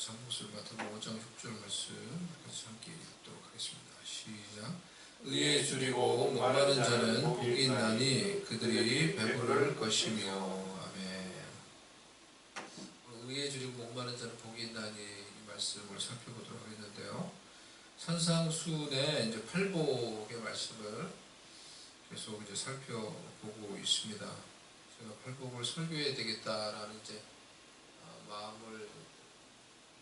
잠언을 맡아보고 5장 6절 말씀 같이 함께 읽도록 하겠습니다. 시작. 의에 줄이고 목마른 자는 복이 있나니 그들이 배부를 것이며. 아멘. 의에 줄이고 목마른 자는 복이 있나니 이 말씀을 살펴보도록 하겠는데요. 산상수훈의 이제 팔복의 말씀을 계속 이제 살펴보고 있습니다. 제가 팔복을 설교해야 되겠다라는 이제 마음을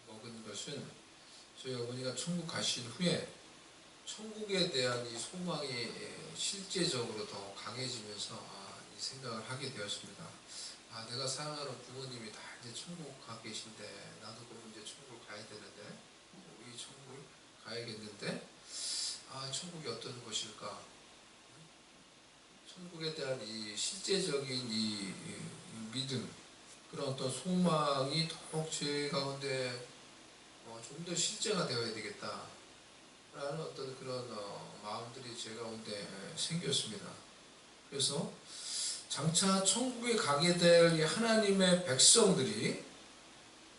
먹은 것은 저희 어머니가 천국 가신 후에 천국에 대한 이 소망이 실제적으로 더 강해지면서 이 생각을 하게 되었습니다. 내가 사랑하는 부모님이 다 이제 천국 가 계신데 나도 그럼 이제 천국 가야 되는데 이 천국을 가야겠는데 천국이 어떤 것일까? 천국에 대한 이 실제적인 이 믿음, 그런 어떤 소망이 더욱 제 가운데 좀 더 실제가 되어야 되겠다 라는 어떤 그런 마음들이 제 가운데 생겼습니다. 그래서 장차 천국에 가게 될 이 하나님의 백성들이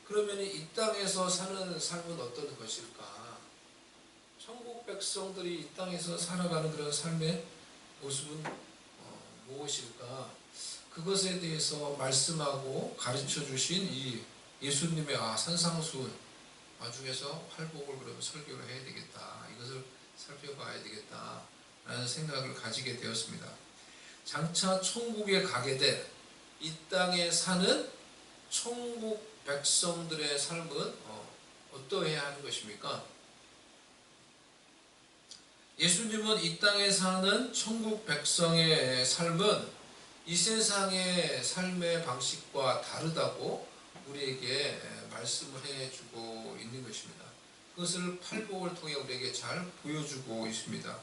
그러면 이 땅에서 사는 삶은 어떤 것일까? 천국 백성들이 이 땅에서 살아가는 그런 삶의 모습은 무엇일까? 그것에 대해서 말씀하고 가르쳐 주신 이 예수님의 산상수훈 중에서 팔복을 그러면 설교를 해야 되겠다. 이것을 살펴봐야 되겠다. 라는 생각을 가지게 되었습니다. 장차 천국에 가게 될 이 땅에 사는 천국 백성들의 삶은 어떠해야 하는 것입니까? 예수님은 이 땅에 사는 천국 백성의 삶은 이 세상의 삶의 방식과 다르다고 우리에게 말씀을 해주고 있는 것입니다. 그것을 팔복을 통해 우리에게 잘 보여주고 있습니다.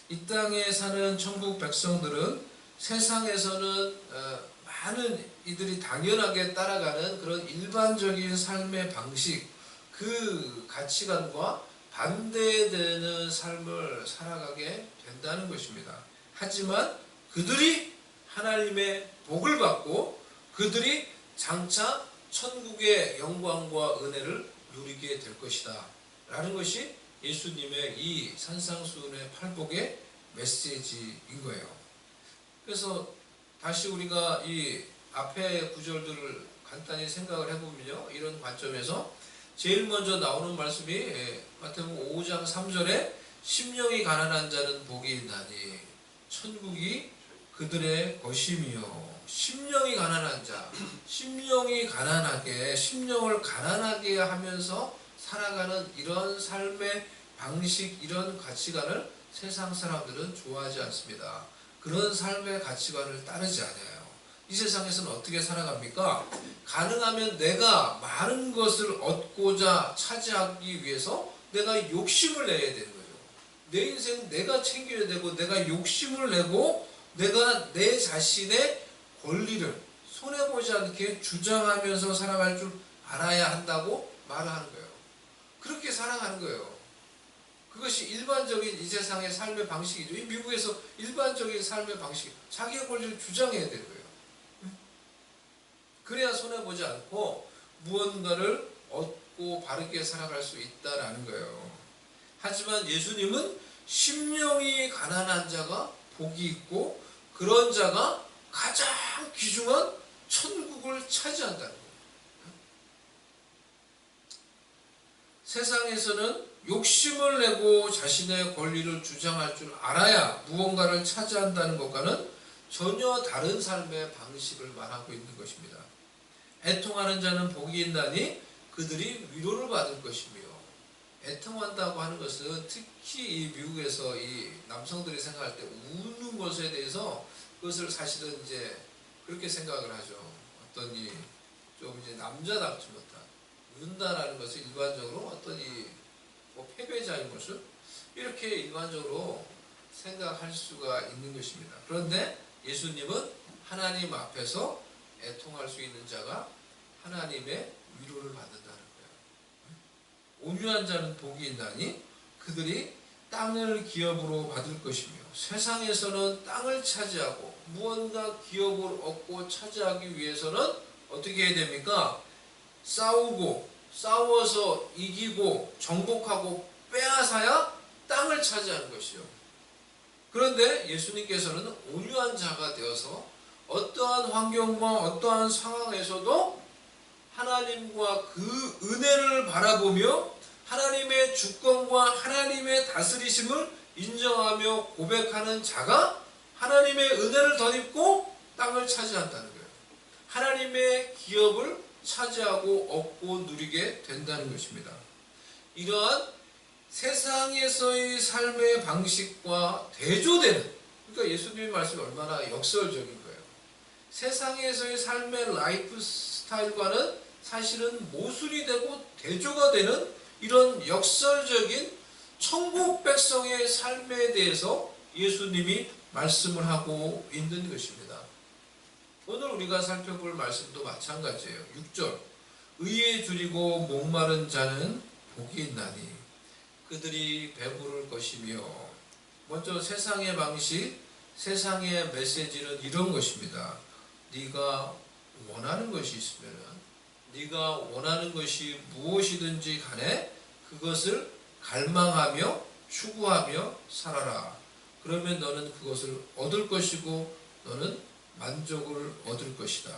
이 땅에 사는 천국 백성들은 세상에서는 많은 이들이 당연하게 따라가는 그런 일반적인 삶의 방식, 그 가치관과 반대되는 삶을 살아가게 된다는 것입니다. 하지만 그들이 하나님의 복을 받고 그들이 장차 천국의 영광과 은혜를 누리게 될 것이다 라는 것이 예수님의 이 산상수훈의 팔복의 메시지인 거예요. 그래서 다시 우리가 이 앞에 구절들을 간단히 생각을 해보면요, 이런 관점에서 제일 먼저 나오는 말씀이 마태복음 5장 3절에 심령이 가난한 자는 복이 있나니 천국이 그들의 것이며. 심령이 가난한 자, 심령을 가난하게 하면서 살아가는 이런 삶의 방식, 이런 가치관을 세상 사람들은 좋아하지 않습니다. 그런 삶의 가치관을 따르지 않아요. 이 세상에서는 어떻게 살아갑니까? 가능하면 내가 많은 것을 얻고자 차지하기 위해서 내가 욕심을 내야 되는 거죠. 내 인생 내가 챙겨야 되고, 내가 욕심을 내고 내가 내 자신의 권리를 손해보지 않게 주장하면서 살아갈 줄 알아야 한다고 말하는 거예요. 그렇게 살아가는 거예요. 그것이 일반적인 이 세상의 삶의 방식이죠. 이 미국에서 일반적인 삶의 방식, 자기의 권리를 주장해야 되는 거예요. 그래야 손해보지 않고 무언가를 얻고 바르게 살아갈 수 있다라는 거예요. 하지만 예수님은 심령이 가난한 자가 복이 있고 그런 자가 가장 귀중한 천국을 차지한다는 거예요. 세상에서는 욕심을 내고 자신의 권리를 주장할 줄 알아야 무언가를 차지한다는 것과는 전혀 다른 삶의 방식을 말하고 있는 것입니다. 애통하는 자는 복이 있나니 그들이 위로를 받을 것이며. 애통한다고 하는 것은 특히 이 미국에서 이 남성들이 생각할 때 우는 것에 대해서 그것을 사실은 이제 그렇게 생각을 하죠. 어떤 좀 이제 남자답지 못한, 운다라는 것을 일반적으로 어떤 패배자의 모습, 이렇게 일반적으로 생각할 수가 있는 것입니다. 그런데 예수님은 하나님 앞에서 애통할 수 있는 자가 하나님의 위로를 받는다는 거예요. 온유한 자는 복이 있나니 그들이 땅을 기업으로 받을 것이며. 세상에서는 땅을 차지하고 무언가 기업을 얻고 차지하기 위해서는 어떻게 해야 됩니까? 싸우고 싸워서 이기고 정복하고 빼앗아야 땅을 차지하는 것이요. 그런데 예수님께서는 온유한 자가 되어서 어떠한 환경과 어떠한 상황에서도 하나님과 그 은혜를 바라보며 하나님의 주권과 하나님의 다스리심을 인정하며 고백하는 자가 하나님의 은혜를 덧입고 땅을 차지한다는 거예요. 하나님의 기업을 차지하고 얻고 누리게 된다는 것입니다. 이러한 세상에서의 삶의 방식과 대조되는, 그러니까 예수님의 말씀이 얼마나 역설적인 거예요. 세상에서의 삶의 라이프 스타일과는 사실은 모순이 되고 대조가 되는 이런 역설적인 천국 백성의 삶에 대해서 예수님이 말씀을 하고 있는 것입니다. 오늘 우리가 살펴볼 말씀도 마찬가지예요. 6절, 의에 줄이고 목마른 자는 복이 있나니 그들이 배부를 것이며. 먼저 세상의 방식, 세상의 메시지는 이런 것입니다. 네가 원하는 것이 있으면, 네가 원하는 것이 무엇이든지 간에 그것을 갈망하며 추구하며 살아라. 그러면 너는 그것을 얻을 것이고 너는 만족을 얻을 것이다.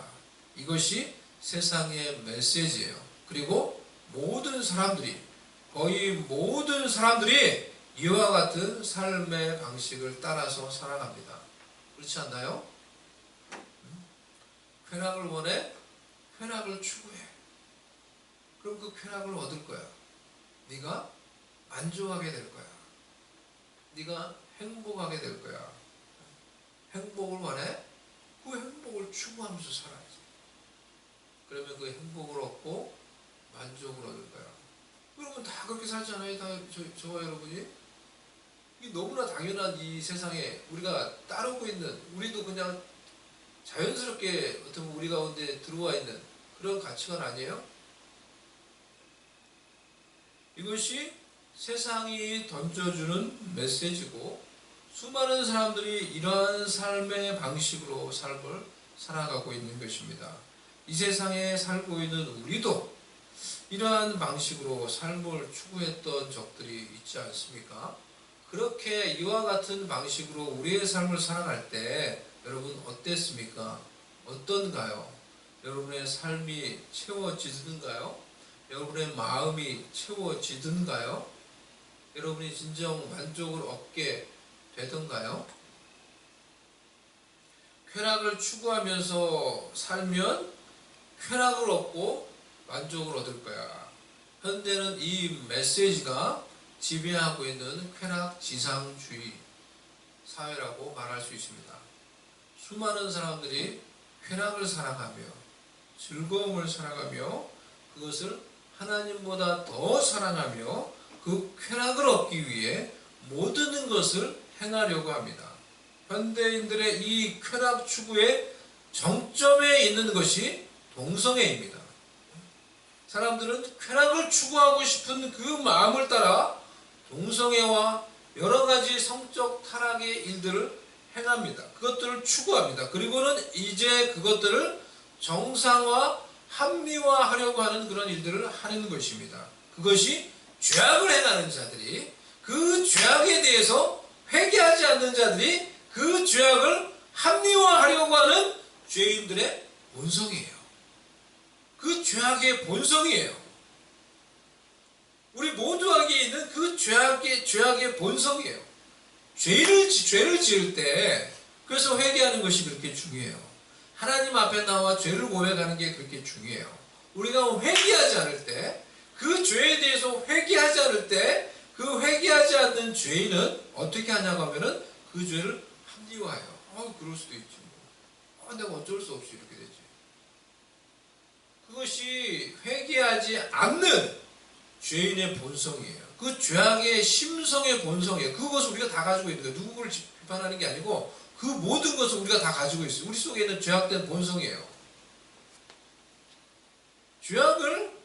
이것이 세상의 메시지예요. 그리고 모든 사람들이, 거의 모든 사람들이 이와 같은 삶의 방식을 따라서 살아갑니다. 그렇지 않나요? 쾌락을 원해? 쾌락을 추구해. 그럼 그 쾌락을 얻을 거야. 네가 만족하게 될 거야. 네가 행복하게 될 거야. 행복을 원해? 그 행복을 추구하면서 살아야지. 그러면 그 행복을 얻고 만족을 얻을 거야. 여러분 다 그렇게 살잖아요. 다 저와 여러분이. 이게 너무나 당연한 이 세상에 우리가 따르고 있는, 우리도 그냥 자연스럽게 어떻게 보면 우리 가운데 들어와 있는 그런 가치관 아니에요? 이것이 세상이 던져주는 메시지고, 수많은 사람들이 이러한 삶의 방식으로 삶을 살아가고 있는 것입니다. 이 세상에 살고 있는 우리도 이러한 방식으로 삶을 추구했던 적들이 있지 않습니까? 그렇게 이와 같은 방식으로 우리의 삶을 살아갈 때 여러분 어땠습니까? 어떤가요? 여러분의 삶이 채워지든가요? 여러분의 마음이 채워지든가요? 여러분이 진정 만족을 얻게 되던가요? 쾌락을 추구하면서 살면 쾌락을 얻고 만족을 얻을 거야. 현대는 이 메시지가 지배하고 있는 쾌락지상주의 사회라고 말할 수 있습니다. 수많은 사람들이 쾌락을 살아가며 즐거움을 살아가며 그것을 하나님보다 더 사랑하며 그 쾌락을 얻기 위해 모든 것을 행하려고 합니다. 현대인들의 이 쾌락 추구의 정점에 있는 것이 동성애입니다. 사람들은 쾌락을 추구하고 싶은 그 마음을 따라 동성애와 여러 가지 성적 타락의 일들을 행합니다. 그것들을 추구합니다. 그리고는 이제 그것들을 정상화, 합리화하려고 하는 그런 일들을 하는 것입니다. 그것이 죄악을 행하는 자들이, 그 죄악에 대해서 회개하지 않는 자들이 그 죄악을 합리화하려고 하는 죄인들의 본성이에요. 그 죄악의 본성이에요. 우리 모두에게 있는 그 죄악의 본성이에요. 죄를 지을 때, 그래서 회개하는 것이 그렇게 중요해요. 하나님 앞에 나와 죄를 고백하는 게 그렇게 중요해요. 우리가 회개하지 않을 때, 그 죄에 대해서 회개하지 않을 때, 그 회개하지 않는 죄인은 어떻게 하냐고 하면은 그 죄를 합리화해요. 그럴 수도 있지. 내가 어쩔 수 없이 이렇게 되지. 그것이 회개하지 않는 죄인의 본성이에요. 그 죄악의 심성의 본성이에요. 그것을 우리가 다 가지고 있는 거예요. 누구를 비판하는 게 아니고 그 모든 것을 우리가 다 가지고 있어요. 우리 속에 있는 죄악된 본성이에요. 죄악을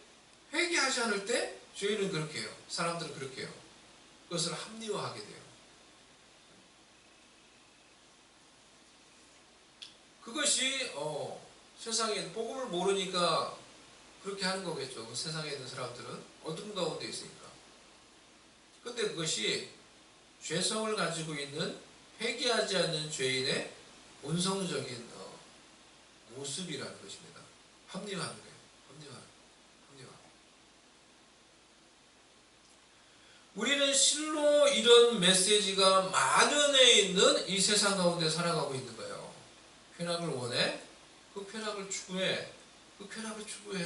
회개하지 않을 때 죄인은 그렇게 해요. 사람들은 그렇게 해요. 그것을 합리화하게 돼요. 그것이 세상에 복음을 모르니까 그렇게 하는 거겠죠. 그 세상에 있는 사람들은 어둠 가운데 있으니까. 근데 그것이 죄성을 가지고 있는 회개하지 않는 죄인의 본성적인 모습이라는 것입니다. 합리화하는 거예요. 합리화. 우리는 실로 이런 메시지가 만연해 있는 이 세상 가운데 살아가고 있는 거예요. 쾌락을 원해? 그 쾌락을 추구해. 그 쾌락을 추구해.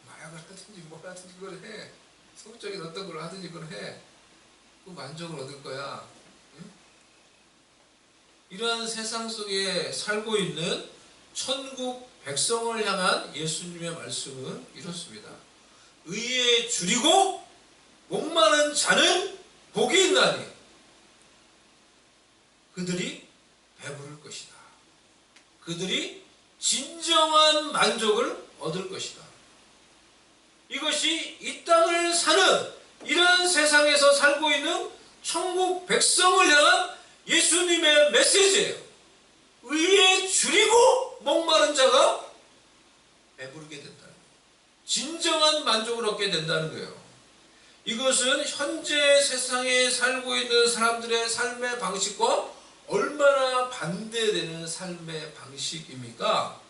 마약을 하든지 뭘 하든지 그걸 해. 성적인 어떤 걸 하든지 그걸 해. 그 만족을 얻을 거야. 응? 이러한 세상 속에 살고 있는 천국 백성을 향한 예수님의 말씀은 이렇습니다. 의에 줄이고 목마른 자는 복이 있나니 그들이 배부를 것이다. 그들이 진정한 만족을 얻을 것이다. 이것이 이 땅을 사는 이런 세상에서 살고 있는 천국 백성을 향한 예수님의 메시지예요. 의에 줄이고 목마른 자가 배부르게 된다는 거예요. 진정한 만족을 얻게 된다는 거예요. 이것은 현재 세상에 살고 있는 사람들의 삶의 방식과 얼마나 반대되는 삶의 방식입니까?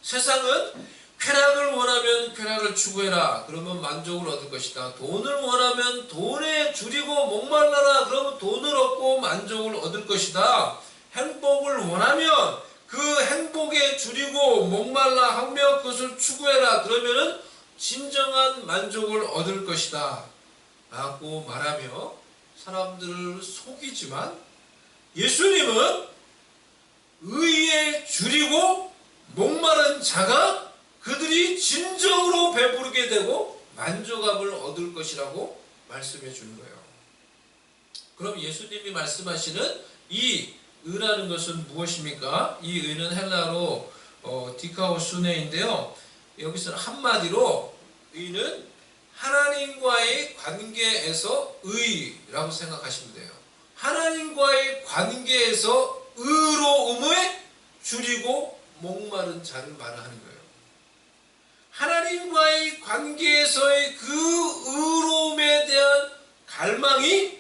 세상은 쾌락을 원하면 쾌락을 추구해라. 그러면 만족을 얻을 것이다. 돈을 원하면 돈에 줄이고 목말라라. 그러면 돈을 얻고 만족을 얻을 것이다. 행복을 원하면 그 행복에 줄이고 목말라 하며 그것을 추구해라. 그러면은 진정한 만족을 얻을 것이다. 라고 말하며 사람들을 속이지만 예수님은 의에 줄이고 목마른 자가 그들이 진정으로 배부르게 되고 만족감을 얻을 것이라고 말씀해 주는 거예요. 그럼 예수님이 말씀하시는 이 의라는 것은 무엇입니까? 이 의는 헬라로 디카오수네인데요. 여기서는 한마디로 의는 하나님과의 관계에서 의라고 생각하시면 돼요. 하나님과의 관계에서 의로움에 줄이고 목마른 자를 말하는 거예요. 하나님과의 관계에서의 그 의로움에 대한 갈망이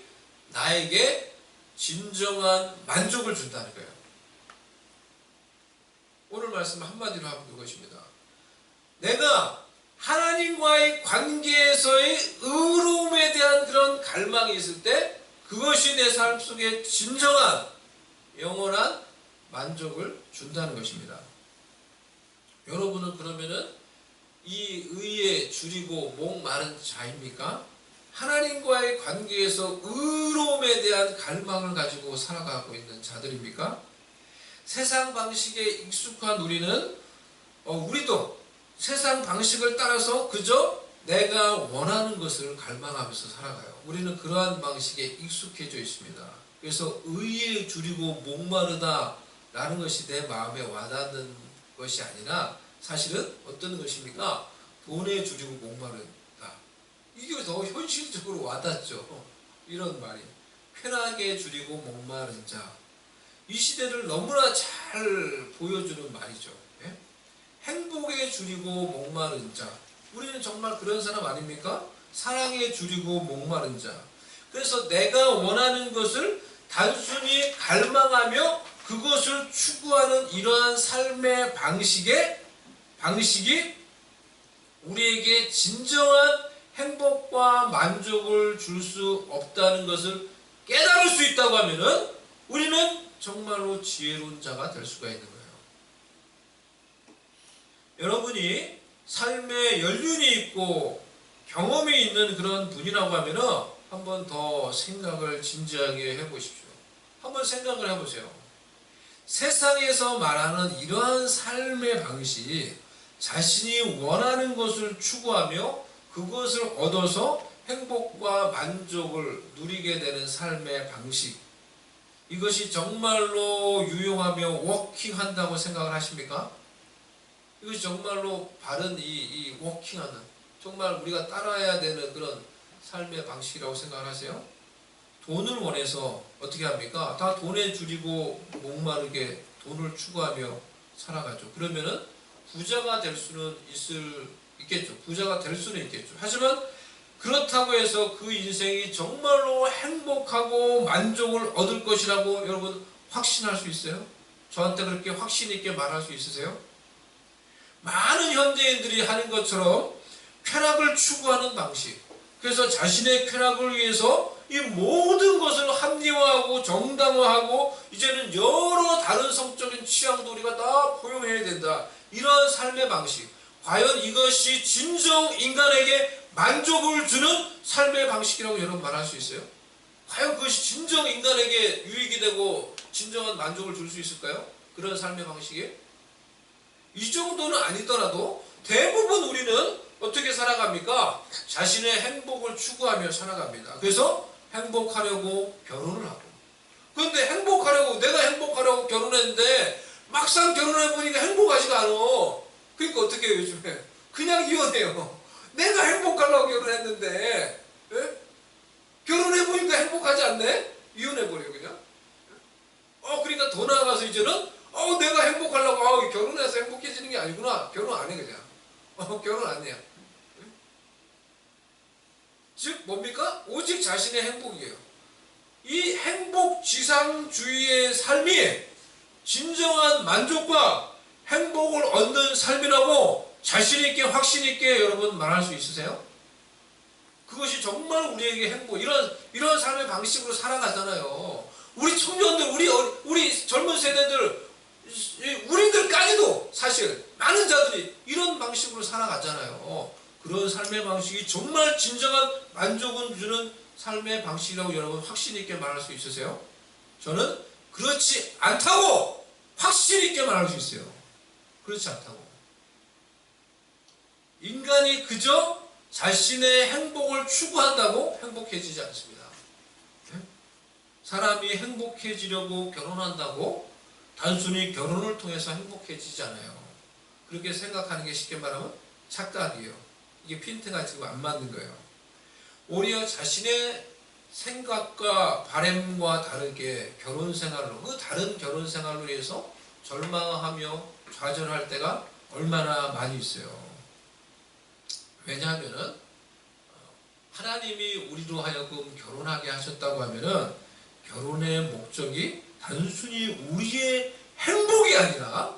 나에게 진정한 만족을 준다는 거예요. 오늘 말씀 한마디로 하면 이것입니다. 내가 하나님과의 관계에서의 의로움에 대한 그런 갈망이 있을 때 그것이 내 삶 속에 진정한 영원한 만족을 준다는 것입니다. 여러분은 그러면은 이 의에 줄이고 목마른 자입니까? 하나님과의 관계에서 의로움에 대한 갈망을 가지고 살아가고 있는 자들입니까? 세상 방식에 익숙한 우리는 우리도 세상 방식을 따라서 그저 내가 원하는 것을 갈망하면서 살아가요. 우리는 그러한 방식에 익숙해져 있습니다. 그래서 의에 줄이고 목마르다 라는 것이 내 마음에 와닿는 것이 아니라 사실은 어떤 것입니까? 돈에 줄이고 목마르다. 이게 더 현실적으로 와닿죠. 이런 말이. 쾌락에 줄이고 목마른 자. 이 시대를 너무나 잘 보여주는 말이죠. 예? 행복에 줄이고 목마른 자. 우리는 정말 그런 사람 아닙니까? 사랑에 줄이고 목마른 자. 그래서 내가 원하는 것을 단순히 갈망하며 그것을 추구하는 이러한 삶의 방식이 우리에게 진정한 행복과 만족을 줄 수 없다는 것을 깨달을 수 있다고 하면은 우리는 정말로 지혜로운 자가 될 수가 있는 거예요. 여러분이 삶에 연륜이 있고 경험이 있는 그런 분이라고 하면은 한 번 더 생각을 진지하게 해보십시오. 한번 생각을 해보세요. 세상에서 말하는 이러한 삶의 방식, 자신이 원하는 것을 추구하며 그것을 얻어서 행복과 만족을 누리게 되는 삶의 방식, 이것이 정말로 유용하며 워킹한다고 생각을 하십니까? 이것이 정말로 바른 이 워킹하는, 정말 우리가 따라야 되는 그런 삶의 방식이라고 생각을 하세요? 돈을 원해서 어떻게 합니까? 다 돈에 줄이고 목마르게 돈을 추구하며 살아가죠. 그러면은 부자가 될 수는 있을 있겠죠. 부자가 될 수는 있겠죠. 하지만 그렇다고 해서 그 인생이 정말로 행복하고 만족을 얻을 것이라고 여러분 확신할 수 있어요? 저한테 그렇게 확신 있게 말할 수 있으세요? 많은 현대인들이 하는 것처럼 쾌락을 추구하는 방식, 그래서 자신의 쾌락을 위해서 이 모든 것을 합리화하고 정당화하고 이제는 여러 다른 성적인 취향도 우리가 다 포용해야 된다, 이러한 삶의 방식, 과연 이것이 진정 인간에게 만족을 주는 삶의 방식이라고 여러분 말할 수 있어요? 과연 그것이 진정 인간에게 유익이 되고 진정한 만족을 줄 수 있을까요? 그런 삶의 방식에? 이 정도는 아니더라도 대부분 우리는 어떻게 살아갑니까? 자신의 행복을 추구하며 살아갑니다. 그래서 행복하려고 결혼을 하고, 그런데 행복하려고, 내가 행복하려고 결혼했는데 막상 결혼해보니까 행복하지가 않아. 그러니까 어떻게 해요? 요즘에 그냥 이혼해요. 내가 행복하려고 결혼했는데, 예? 결혼해보니까 행복하지 않네? 이혼해버려요 그냥. 그러니까 더 나아가서 이제는 내가 행복하려고 결혼해서 행복해지는 게 아니구나. 결혼 안 해 그냥. 결혼 안 해요. 즉 뭡니까? 오직 자신의 행복이에요. 이 행복지상주의의 삶이 진정한 만족과 행복을 얻는 삶이라고 자신있게 확신있게 여러분 말할 수 있으세요? 그것이 정말 우리에게 행복, 이런 삶의 방식으로 살아가잖아요. 우리 청년들, 우리 젊은 세대들, 우리들까지도 사실 많은 자들이 이런 방식으로 살아가잖아요. 그런 삶의 방식이 정말 진정한 만족을 주는 삶의 방식이라고 여러분 확신 있게 말할 수 있으세요? 저는 그렇지 않다고 확신 있게 말할 수 있어요. 그렇지 않다고. 인간이 그저 자신의 행복을 추구한다고 행복해지지 않습니다. 사람이 행복해지려고 결혼한다고 단순히 결혼을 통해서 행복해지지 않아요. 그렇게 생각하는 게 쉽게 말하면 착각이에요. 이게 핀트가 지금 안 맞는 거예요. 오히려 자신의 생각과 바램과 다르게 결혼 생활로, 그 다른 결혼 생활로 해서 절망하며 좌절할 때가 얼마나 많이 있어요. 왜냐하면은 하나님이 우리로 하여금 결혼하게 하셨다고 하면은 결혼의 목적이 단순히 우리의 행복이 아니라,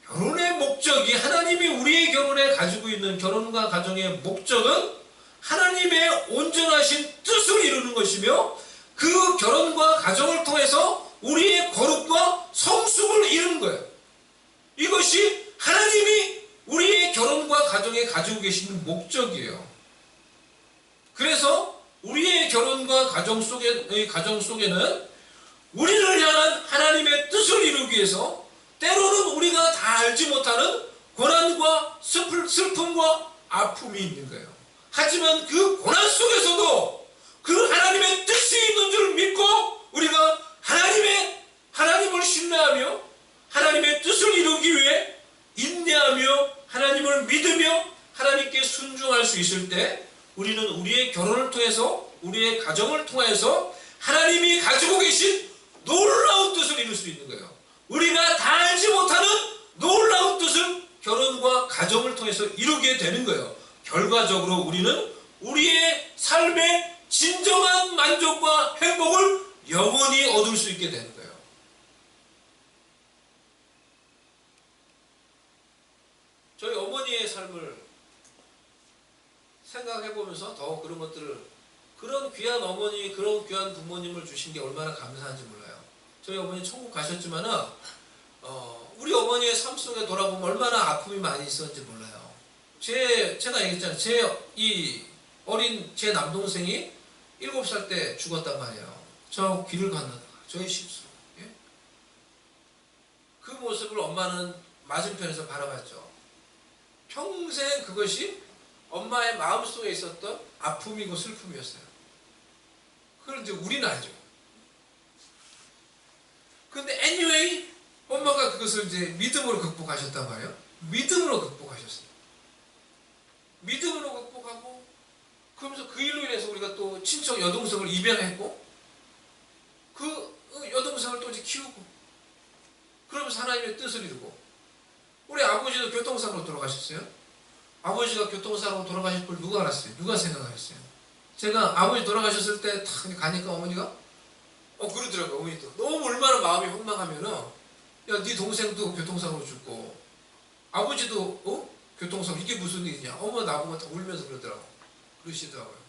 결혼의 목적이, 하나님이 우리의 결혼에 가지고 있는 결혼과 가정의 목적은 하나님의 온전하신 뜻을 이루는 것이며, 그 결혼과 가정을 통해서 우리의 거룩과 성숙을 이루는 거예요. 이것이 하나님이 우리의 결혼과 가정에 가지고 계시는 목적이에요. 그래서 우리의 결혼과 가정 속에는 우리를 향한 하나님의 뜻을 이루기 위해서 때로는 우리가 다 알지 못하는 고난과 슬픔과 아픔이 있는 거예요. 하지만 그 고난 속에서도 그 하나님의 뜻이 있는 줄 믿고 우리가 하나님을 신뢰하며 하나님의 뜻을 이루기 위해 인내하며 하나님을 믿으며 하나님께 순종할 수 있을 때, 우리는 우리의 결혼을 통해서, 우리의 가정을 통해서 하나님이 가지고 계신 놀라운 뜻을 이룰 수 있는 거예요. 우리가 다 알지 못하는 놀라운 뜻을 결혼과 가정을 통해서 이루게 되는 거예요. 결과적으로 우리는 우리의 삶의 진정한 만족과 행복을 영원히 얻을 수 있게 되는 거예요. 저희 어머니의 삶을 생각해보면서 더 그런 것들을, 그런 귀한 어머니, 그런 귀한 부모님을 주신 게 얼마나 감사한지 몰라요. 저희 어머니 천국 가셨지만은 우리 어머니의 삶 속에 돌아보면 얼마나 아픔이 많이 있었는지 몰라요. 제가 얘기했잖아요. 제 남동생이 7살 때 죽었단 말이에요. 저 길을 건너다가 저의 실수. 예? 그 모습을 엄마는 맞은편에서 바라봤죠. 평생 그것이 엄마의 마음속에 있었던 아픔이고 슬픔이었어요. 그걸 이제 우리는 알죠. 근데 anyway 엄마가 그것을 이제 믿음으로 극복하셨단 말이에요. 믿음으로 극복하셨어요. 믿음으로 극복하고, 그러면서 그 일로 인해서 우리가 또 친척 여동생을 입양했고, 그 여동생을 또 이제 키우고, 그러면서 하나님의 뜻을 이루고, 우리 아버지도 교통사고로 돌아가셨어요. 아버지가 교통사고로 돌아가실 걸 누가 알았어요? 누가 생각하셨어요? 제가 아버지 돌아가셨을 때 탁 가니까 어머니가 그러더라고요. 어머니도 너무 얼마나 마음이 황망하면은 야, 네 동생도 교통사고로 죽고 아버지도 교통사고 이게 무슨 일이냐. 어머 나보고 다 울면서 그러시더라고요.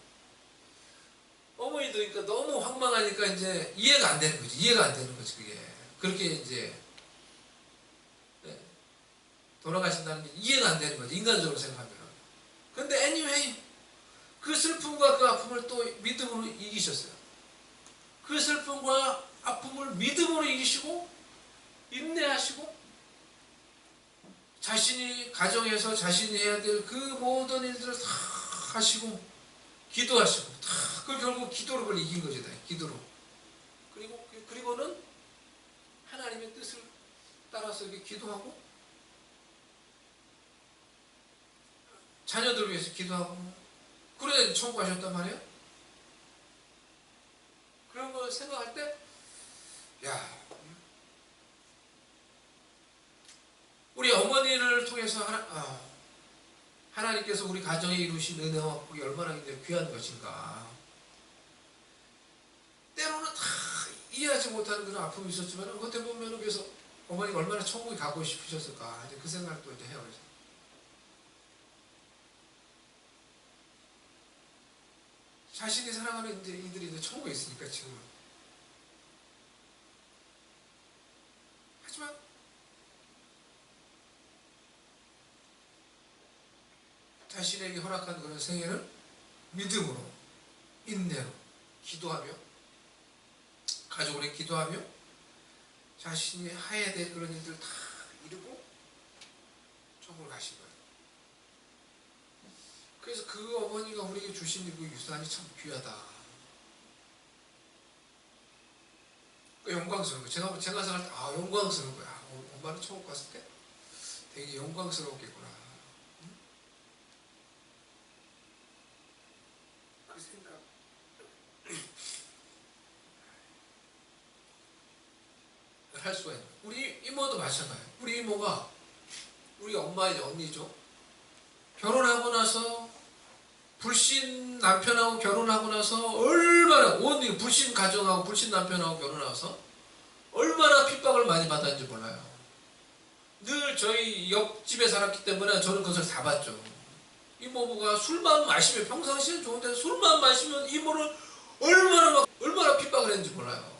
어머니도 그러니까 너무 황망하니까 이제 이해가 안 되는 거지. 이해가 안 되는 거지 그게. 그렇게 이제 돌아가신다는 게 이해가 안 되는 거지. 인간적으로 생각하면. 근데 anyway 그 슬픔과 그 아픔을 또 믿음으로 이기셨어요. 그 슬픔과 아픔을 믿음으로 이기시고 인내하시고 자신이 가정에서 자신이 해야 될 그 모든 일들을 다 하시고 기도하시고 다 그걸 결국 기도로 그걸 이긴 거죠. 기도로. 그리고는 하나님의 뜻을 따라서 이렇게 기도하고 자녀들 위해서 기도하고 그래야 천국 가셨단 말이에요. 그런 거 생각할 때 야, 우리 어머니를 통해서 하나님께서 우리 가정에 이루신 은혜와 복이 얼마나 귀한 것인가. 때로는 다 이해하지 못하는 그런 아픔이 있었지만 겉에 보면 그래서 어머니가 얼마나 천국에 가고 싶으셨을까 이제 그 생각도 이제 해요. 그래서. 자신이 사랑하는 이제 이들이 이제 천국에 있으니까 지금은. 하지만 자신에게 허락한 그런 생애를 믿음으로, 인내로, 기도하며, 가족으로 기도하며, 자신이 해야 될 그런 일들 다 이루고 천국을 가신 거예요. 그래서 그 어머니가 우리에게 주신 그 유산이 참 귀하다. 영광스러운 거예요. 제가 생각할 때 영광스러운 거야. 엄마는 천국 갔을 때 되게 영광스러웠겠구나. 그 생각. 할 수가 있는 거예요. 우리 이모도 마찬가지예요. 우리 이모가 우리 엄마의 언니죠. 결혼하고 나서 불신 남편하고 결혼하고 나서 얼마나 불신 가정하고 불신 남편하고 결혼하고서 얼마나 핍박을 많이 받았는지 몰라요. 늘 저희 옆집에 살았기 때문에 저는 그것을 다 봤죠. 이모부가 술만 마시면 평상시엔 좋은데 술만 마시면 이모를 얼마나 핍박을 했는지 몰라요.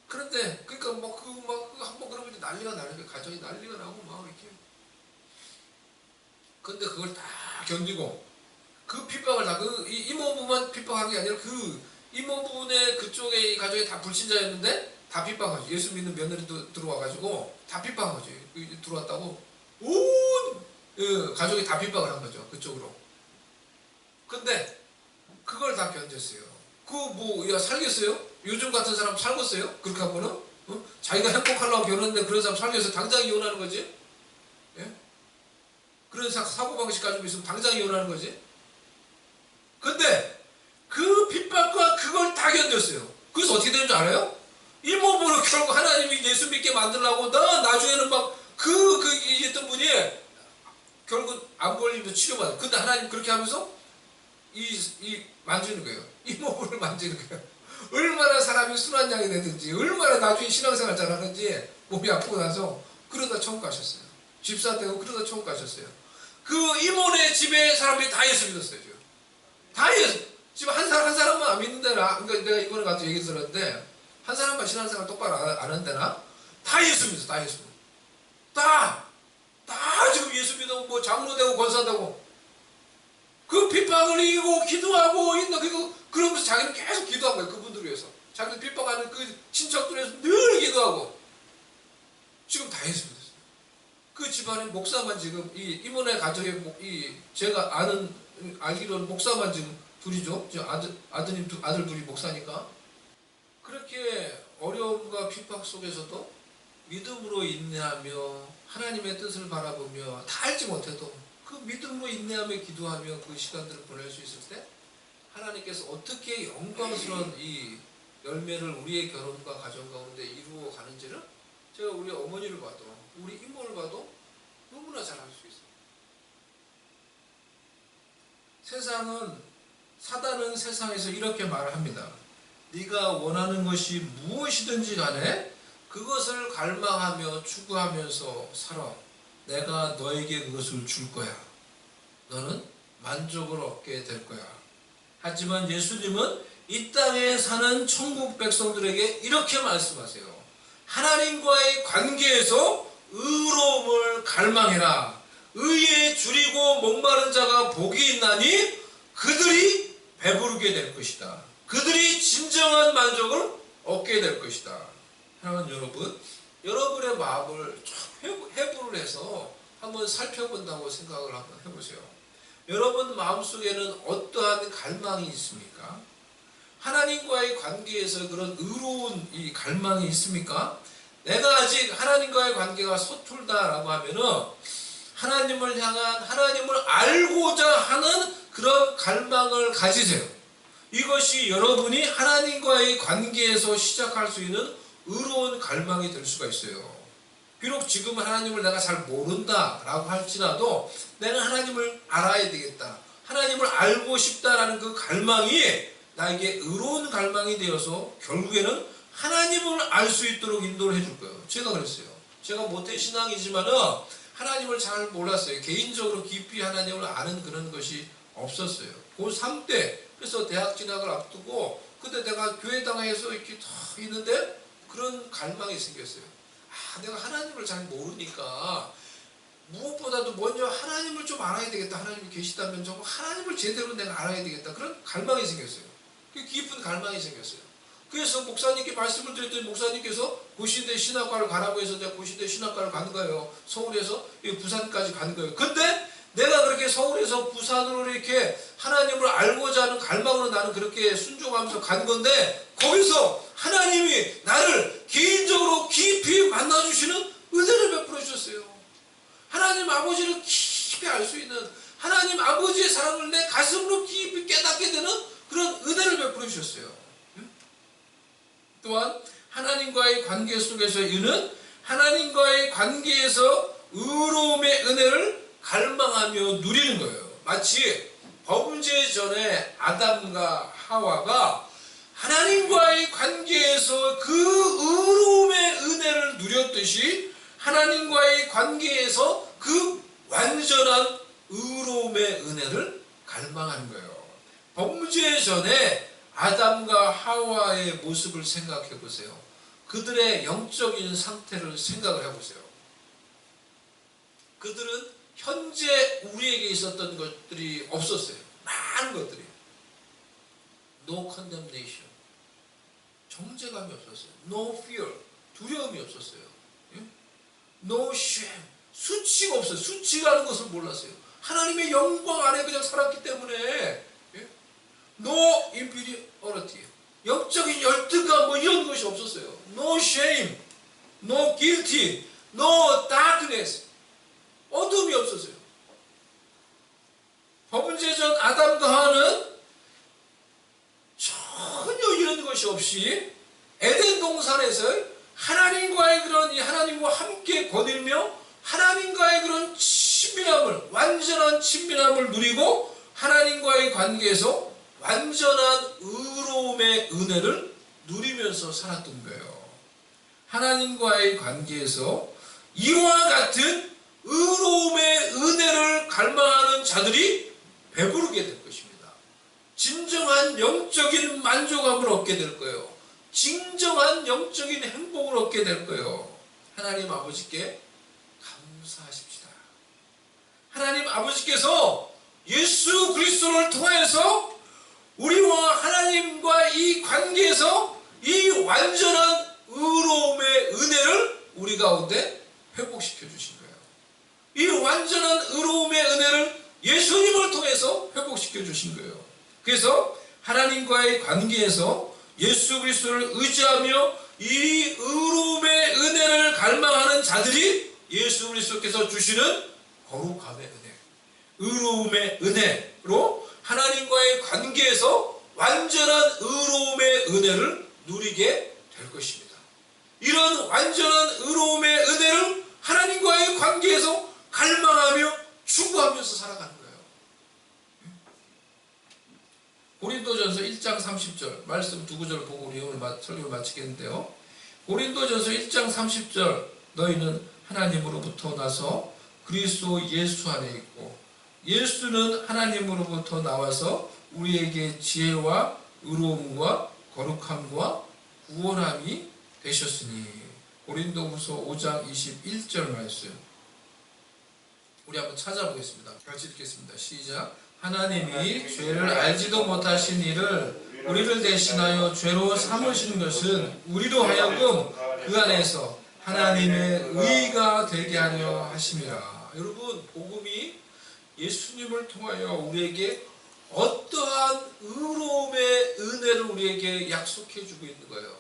그런데 그러니까 한번 그러면 난리가 나니까 가정이 난리가 나고 막 이렇게. 근데 그걸 다 견디고 그 핍박을 다 이모부만 핍박한 게 아니라 그 이모부의 그쪽에 가족이 다 불신자였는데 다 핍박하죠. 예수 믿는 며느리도 들어와가지고 다 핍박한 거죠. 들어왔다고 온 가족이 다 핍박을 한 거죠. 그쪽으로. 근데 그걸 다 견뎠어요. 야 살겠어요? 요즘 같은 사람 살겠어요? 그렇게 하면은 자기가 행복하려고 결혼했는데 그런 사람 살겠어요? 당장 이혼하는 거지. 예? 그런 사고방식 가지고 있으면 당장 이혼하는 거지. 근데 그 핍박과 그걸 다 견뎠어요. 그래서 어떻게 되는 줄 알아요? 이모부로 결국 하나님이 예수 믿게 만들려고 나중에는 있던 분이 결국 안 걸리면서 치료받아요. 근데 하나님 그렇게 하면서 만지는 거예요. 이모부를 만지는 거예요. 얼마나 사람이 순한 양이 되든지 얼마나 나중에 신앙생활 잘하는지 몸이 아프고 나서 그러다 천국 가셨어요. 집사 되고 그러다 천국 가셨어요. 그 이모네 집에 사람들이 다 예수 믿었어요. 지금. 다 예수. 지금 한 사람만 안 믿는 데나, 그러니까 내가 이번에 가서 얘기 들었는데 한 사람만 신앙생활 똑바로 안 하는 데나 다 예수 믿었어. 다 예수 믿어. 다 지금 예수 믿어. 장로 되고 권사 되고 그 핍박을 이기고 기도하고 그러면서 자기는 계속 기도한 거예요. 그분들을 위해서. 자기는 핍박하는 그 친척들을 위해서 늘 기도하고 지금 다 예수 믿었어요. 그 집안에 목사만 지금 이모네 가족의 제가 알기로는 목사만 지금 둘이죠. 아들 둘이 목사니까. 그렇게 어려움과 핍박 속에서도 믿음으로 인내하며 하나님의 뜻을 바라보며 다 알지 못해도 그 믿음으로 인내하며 기도하며 그 시간들을 보낼 수 있을 때 하나님께서 어떻게 영광스러운 이 열매를 우리의 결혼과 가정 가운데 이루어 가는지를 제가 우리 어머니를 봐도 우리 이모를 봐도 너무나 잘 알 수 있어요. 사단은 세상에서 이렇게 말을 합니다. 네가 원하는 것이 무엇이든지 간에 그것을 갈망하며 추구하면서 살아. 내가 너에게 그것을 줄 거야. 너는 만족을 얻게 될 거야. 하지만 예수님은 이 땅에 사는 천국 백성들에게 이렇게 말씀하세요. 하나님과의 관계에서 의로움을 갈망해라. 의에 줄이고 목마른 자가 복이 있나니 그들이 배부르게 될 것이다. 그들이 진정한 만족을 얻게 될 것이다. 사랑하는 여러분, 여러분의 마음을 좀 해부를 해서 한번 살펴본다고 생각을 한번 해보세요. 여러분 마음속에는 어떠한 갈망이 있습니까? 하나님과의 관계에서 그런 의로운 이 갈망이 있습니까? 내가 아직 하나님과의 관계가 서툴다라고 하면은 하나님을 향한, 하나님을 알고자 하는 그런 갈망을 가지세요. 이것이 여러분이 하나님과의 관계에서 시작할 수 있는 의로운 갈망이 될 수가 있어요. 비록 지금 하나님을 내가 잘 모른다라고 할지라도 내가 하나님을 알아야 되겠다, 하나님을 알고 싶다라는 그 갈망이 나에게 의로운 갈망이 되어서 결국에는 하나님을 알 수 있도록 인도를 해줄 거예요. 제가 그랬어요. 제가 모태신앙이지만은 하나님을 잘 몰랐어요. 개인적으로 깊이 하나님을 아는 그런 것이 없었어요. 고3 때, 그래서 대학 진학을 앞두고 그때 내가 교회당에서 이렇게 탁 있는데 그런 갈망이 생겼어요. 내가 하나님을 잘 모르니까 무엇보다도 먼저 하나님을 좀 알아야 되겠다. 하나님이 계시다면 좀 하나님을 제대로 내가 알아야 되겠다. 그런 갈망이 생겼어요. 깊은 갈망이 생겼어요. 그래서 목사님께 말씀을 드렸더니 목사님께서 고시대 신학과를 가라고 해서 내가 고시대 신학과를 간 거예요. 서울에서 부산까지 간 거예요. 근데 내가 그렇게 서울에서 부산으로 이렇게 하나님을 알고자 하는 갈망으로 나는 그렇게 순종하면서 간 건데 거기서 하나님이 나를 개인적으로 깊이 만나주시는 은혜를 베풀어 주셨어요. 하나님 아버지를 깊이 알 수 있는, 하나님 아버지의 사랑을 내 가슴으로 깊이 깨닫게 되는 그런 은혜를 베풀어 주셨어요. 또한 하나님과의 관계 속에서 이는 하나님과의 관계에서 의로움의 은혜를 갈망하며 누리는 거예요. 마치 범죄 전에 아담과 하와가 하나님과의 관계에서 그 의로움의 은혜를 누렸듯이 하나님과의 관계에서 그 완전한 의로움의 은혜를 갈망하는 거예요. 범죄 전에 아담과 하와의 모습을 생각해 보세요. 그들의 영적인 상태를 생각을 해보세요. 그들은 현재 우리에게 있었던 것들이 없었어요. 많은 것들이. No condemnation. 정죄감이 없었어요. No fear. 두려움이 없었어요. No shame. 수치가 없어요. 수치라는 것을 몰랐어요. 하나님의 영광 안에 그냥 살았기 때문에. No impurity. 영적인 열등감 뭐 이런 것이 없었어요. No shame. No guilty. No darkness. 어둠이 없었어요. 범죄 전 아담과 하와는 전혀 이런 것이 없이 에덴 동산에서 하나님과의 그런 하나님과 함께 거닐며 하나님과의 그런 친밀함을, 완전한 친밀함을 누리고 하나님과의 관계에서 완전한 의로움의 은혜를 누리면서 살았던 거예요. 하나님과의 관계에서 이와 같은 의로움의 은혜를 갈망하는 자들이 배부르게 될 것입니다. 진정한 영적인 만족감을 얻게 될 거예요. 진정한 영적인 행복을 얻게 될 거예요. 하나님 아버지께 감사하십시다. 하나님 아버지께서 예수 그리스도를 통해서 우리와 하나님과 이 관계에서 이 완전한 의로움의 은혜를 우리 가운데 회복시켜 주신 거예요. 이 완전한 의로움의 은혜를 예수님을 통해서 회복시켜 주신 거예요. 그래서 하나님과의 관계에서 예수 그리스도를 의지하며 이 의로움의 은혜를 갈망하는 자들이 예수 그리스도께서 주시는 거룩함의 은혜, 의로움의 은혜로 하나님과의 관계에서 완전한 의로움의 은혜를 누리게 될 것입니다. 이런 완전한 의로움의 은혜를 하나님과의 관계에서 갈망하며 추구하면서 살아가는 거예요. 고린도전서 1장 30절 말씀 두 구절 보고 우리 오늘 설교를 마치겠는데요. 고린도전서 1장 30절 너희는 하나님으로부터 나서 그리스도 예수 안에 있고 예수는 하나님으로부터 나와서 우리에게 지혜와 의로움과 거룩함과 구원함이 되셨으니. 고린도후서 5장 21절 말씀 우리 한번 찾아보겠습니다. 같이 읽겠습니다. 시작. 하나님이 죄를 알지도 못하신 이를 우리를 대신하여 죄로 삼으시는 것은 우리로 하여금 그 안에서 하나님의 의가 되게 하려 하심이라. 여러분, 복음이 예수님을 통하여 우리에게 어떠한 의로움의 은혜를 우리에게 약속해 주고 있는 거예요.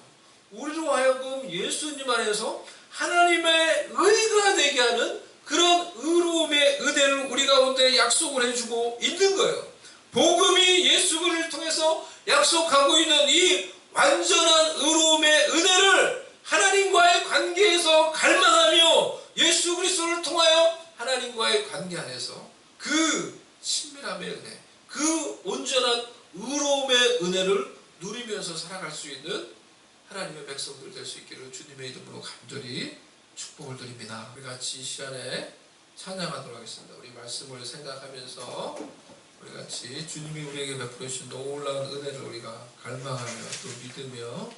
우리로 하여금 예수님 안에서 하나님의 의가 되게 하는 그런 의로움의 은혜를 우리 가운데 약속을 해주고 있는 거예요. 복음이 예수를 통해서 약속하고 있는 이 완전한 의로움의 은혜를 하나님과의 관계에서 갈망하며 예수 그리스도를 통하여 하나님과의 관계 안에서 그 친밀함의 은혜, 그 온전한 의로움의 은혜를 누리면서 살아갈 수 있는 하나님의 백성들 될 수 있기를 주님의 이름으로 간절히 축복을 드립니다. 우리 같이 이 시간에 찬양하도록 하겠습니다. 우리 말씀을 생각하면서 우리 같이 주님이 우리에게 베풀어 주신 놀라운 은혜를 우리가 갈망하며 또 믿으며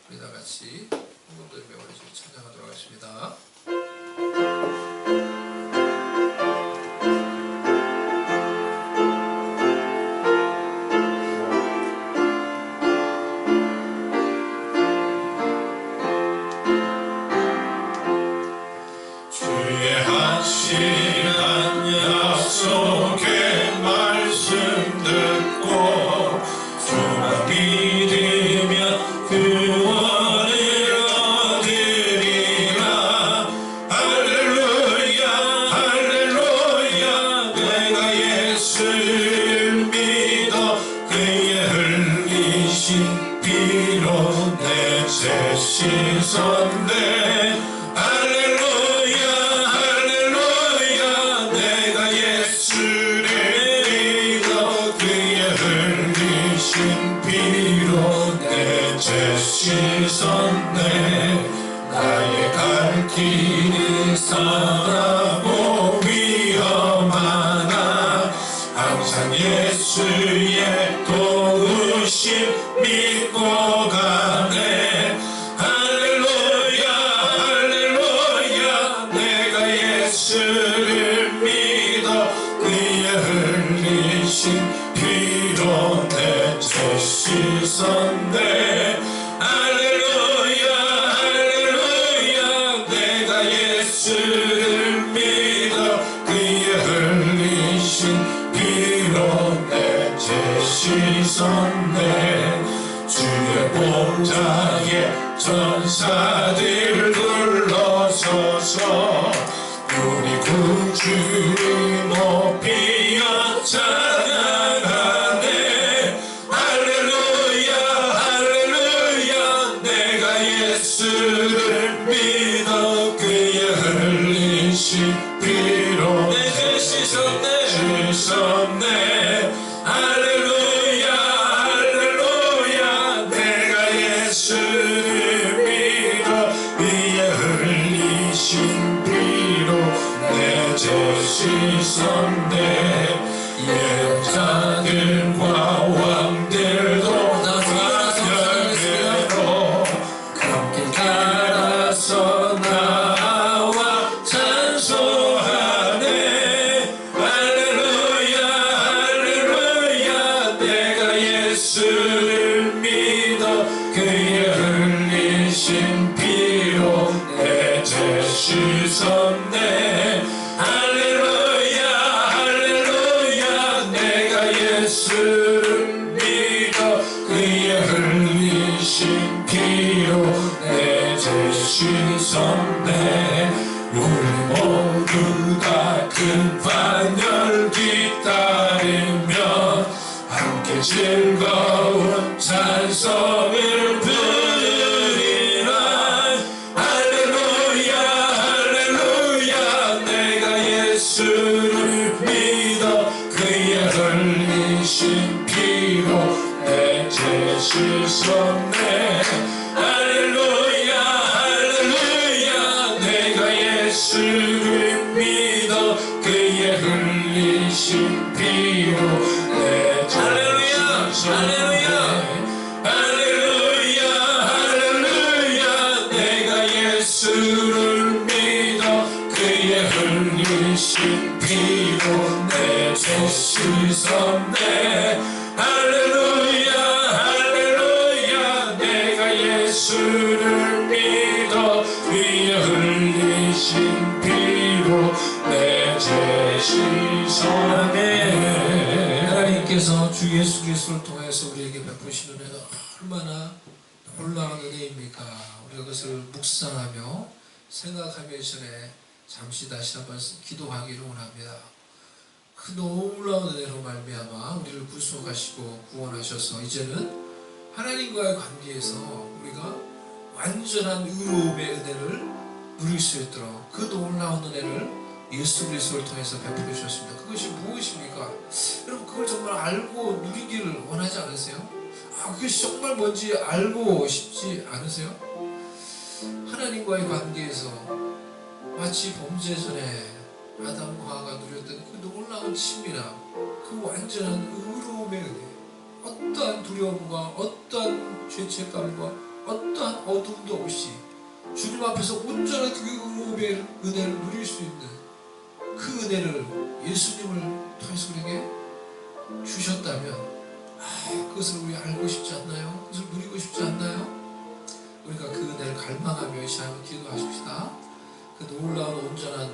우리 다 같이 헌금드리며 우리 찬양하도록 하겠습니다. 나의 갈 길이 싸고 위험하나 항상 예수의 도우심 믿고 가네. 할렐루야 할렐루야 내가 예수를 믿어 그의 흘리신 피로 내 죄 씻었네. 예수를 믿어 그의 흘리신 피로 내 죄 씻었네. 주의 보좌에 천사들 둘러서서 우리 구주를 높이어 찬양하네. 할렐루야 할렐루야 내가 예수를 믿어 그의 흘리신 피로 내 죄 씻었네. 할렐루야 할렐루야 내가 예수를 믿어 그의 흘리신 피로 내 죄 씻었네. 예자들과 왕들도 가면으로 함께 따라서 나와 찬송하네. 할렐루야 할렐루야 내가 예수를 믿어 그의 흘리신 피로 내 죄 씻었네. 할렐루야 할렐루야 내가 예수를 믿어 그의 흘리신 피로 내 죄 씻었네. 우리 모두 다 큰 환열 기다리며 함께 즐거운 찬송을 부르리라. 할렐루야 할렐루야 내가 예수를 믿어 그의 흘리신 피로 죄짓었네. 할렐루야 할렐루야 내가 예수를 믿어 그의 흘리신 피로 내 할렐루야 할렐루야 할렐루야 할렐루야 내가 예수를 믿어 그의 흘리신 피로 내 죄 씻었네. 할렐루야 할렐루야 내가 예수를 믿어 그의 흘리신 피로 내 죄 씻었네. 하나님께서 주 예수 그리스도를 통해서 우리에게 베푸신 은혜가 얼마나 놀라운 은혜입니까? 우리가 그것을 묵상하며 생각하며 이 전에 잠시 다시 한번 기도하기를 원합니다. 그 놀라운 은혜로 말미암아 우리를 구속하시고 구원하셔서 이제는 하나님과의 관계에서 우리가 완전한 의로움의 은혜를 누릴 수 있도록 그 놀라운 은혜를 예수 그리스도를 통해서 베풀어 주셨습니다. 그것이 무엇입니까? 여러분 그걸 정말 알고 누리기를 원하지 않으세요? 그것이 정말 뭔지 알고 싶지 않으세요? 하나님과의 관계에서 마치 범죄 전에 아담과 하와가 누렸던 그 놀라운 친밀함, 그 완전한 의로움의 은혜, 어떠한 두려움과 어떠한 죄책감과 어떠한 어둠도 없이 주님 앞에서 온전한 그 의로움의 은혜를 누릴 수 있는 그 은혜를 예수님을 통해서 우리에게 주셨다면 그것을 우리 알고 싶지 않나요? 그것을 누리고 싶지 않나요? 우리가 그 은혜를 갈망하며 이 시간에 기도하십시다. 그 놀라운 온전한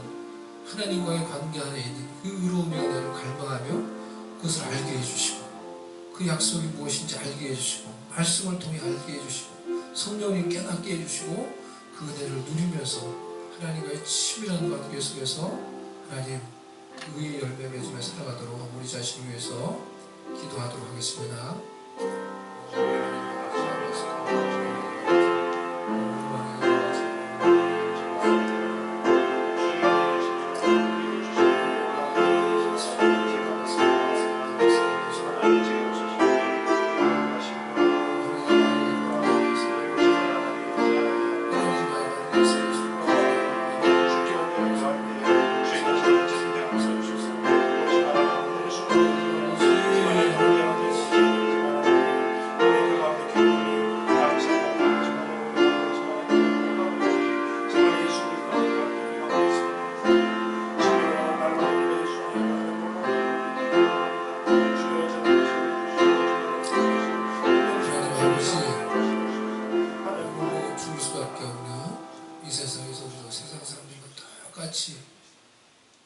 하나님과의 관계 안에 있는 그 의로움의 은혜를 갈망하며 그것을 알게 해주시고 그 약속이 무엇인지 알게 해주시고 말씀을 통해 알게 해주시고 성령님 깨닫게 해주시고 그 은혜를 누리면서 하나님과의 치밀한 관계 속에서 하나님 의의 열매 맺으며 살아가도록 우리 자신을 위해서 기도하도록 하겠습니다.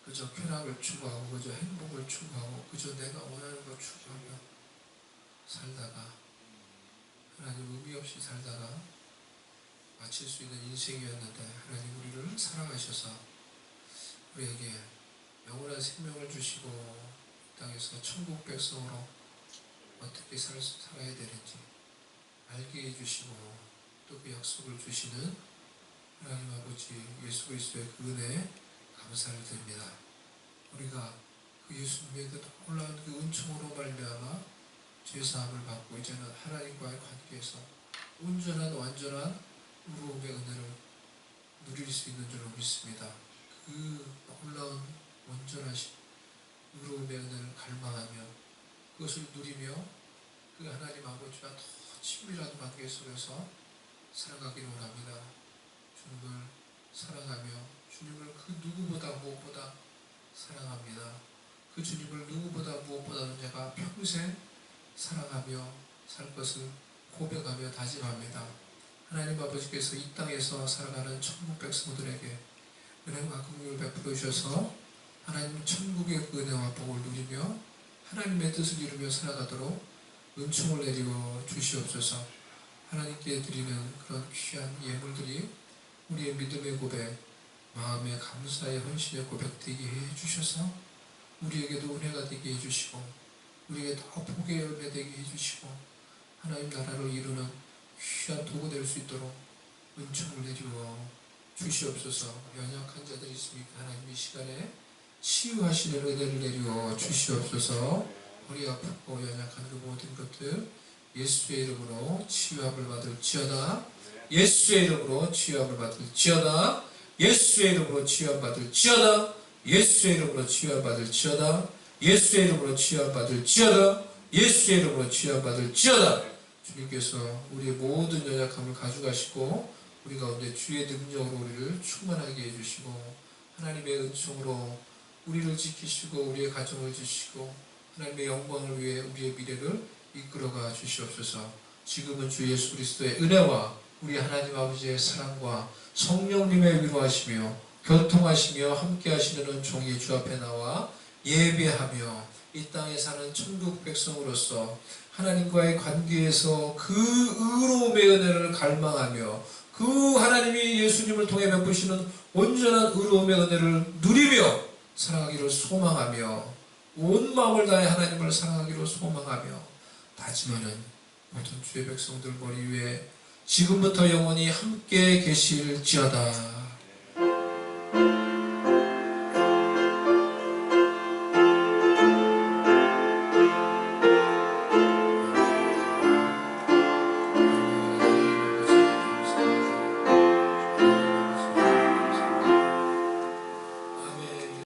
그저 쾌락을 추구하고 그저 행복을 추구하고 그저 내가 원하는 걸 추구하며 살다가 하나님 의미 없이 살다가 마칠 수 있는 인생이었는데 하나님 우리를 사랑하셔서 우리에게 영원한 생명을 주시고 이 땅에서 천국 백성으로 어떻게 살아야 되는지 알게 해주시고 또 그 약속을 주시는 하나님 아버지 예수 그리스도의 그 은혜에 감사를 드립니다. 우리가 그 예수님의 그 놀라운 그 은총으로 말미암아 죄사함을 받고 이제는 하나님과의 관계에서 온전한 완전한 의로움의 은혜를 누릴 수 있는 줄로 믿습니다. 그 놀라운 온전하신 의로움의 은혜를 갈망하며 그것을 누리며 그 하나님 아버지와 더 친밀한 관계 속에서 살아가기를 원합니다. 주님을 사랑하며 주님을 그 누구보다 무엇보다 사랑합니다. 그 주님을 누구보다 무엇보다는 제가 평생 사랑하며 살 것을 고백하며 다짐합니다. 하나님 아버지께서 이 땅에서 살아가는 천국 백성들에게 은혜와 긍휼을 베풀어 주셔서 하나님 천국의 그 은혜와 복을 누리며 하나님의 뜻을 이루며 살아가도록 은총을 내리워 주시옵소서. 하나님께 드리는 그런 귀한 예물들이 우리의 믿음의 고백, 마음의 감사의 헌신의 고백 되게 해주셔서 우리에게도 은혜가 되게 해주시고 우리에게 더 복의 열매 되게 해주시고 하나님 나라를 이루는 귀한 도구 될 수 있도록 은총을 내리워 주시옵소서. 연약한 자들이 있습니까? 하나님 이 시간에 치유하시는 은혜를 내리워 주시옵소서. 우리 아프고 연약한 그 모든 것들 예수의 이름으로 치유함을 받을지어다. 예수의 이름으로 치유함을 받을지어다. 예수의 이름으로 치유함 받을지어다. 예수의 이름으로 치유함 받을지어다. 예수의 이름으로 치유함 받을지어다. 예수의 이름으로 치유함 받을지어다. 주님께서 우리의 모든 연약함을 가져가시고 우리 가운데 주의 능력으로 우리를 충만하게 해주시고 하나님의 은총으로 우리를 지키시고 우리의 가정을 지키시고 하나님의 영광을 위해 우리의 미래를 이끌어가 주시옵소서. 지금은 주 예수 그리스도의 은혜와 우리 하나님 아버지의 사랑과 성령님의 위로하시며 교통하시며 함께하시는 은총이 주 앞에 나와 예배하며 이 땅에 사는 천국 백성으로서 하나님과의 관계에서 그 의로움의 은혜를 갈망하며 그 하나님이 예수님을 통해 베푸시는 온전한 의로움의 은혜를 누리며 살아가기를 소망하며 온 마음을 다해 하나님을 사랑하기를 소망하며 다짐하는 모든 주의 백성들 머리 위에 지금부터 영원히 함께 계실지어다.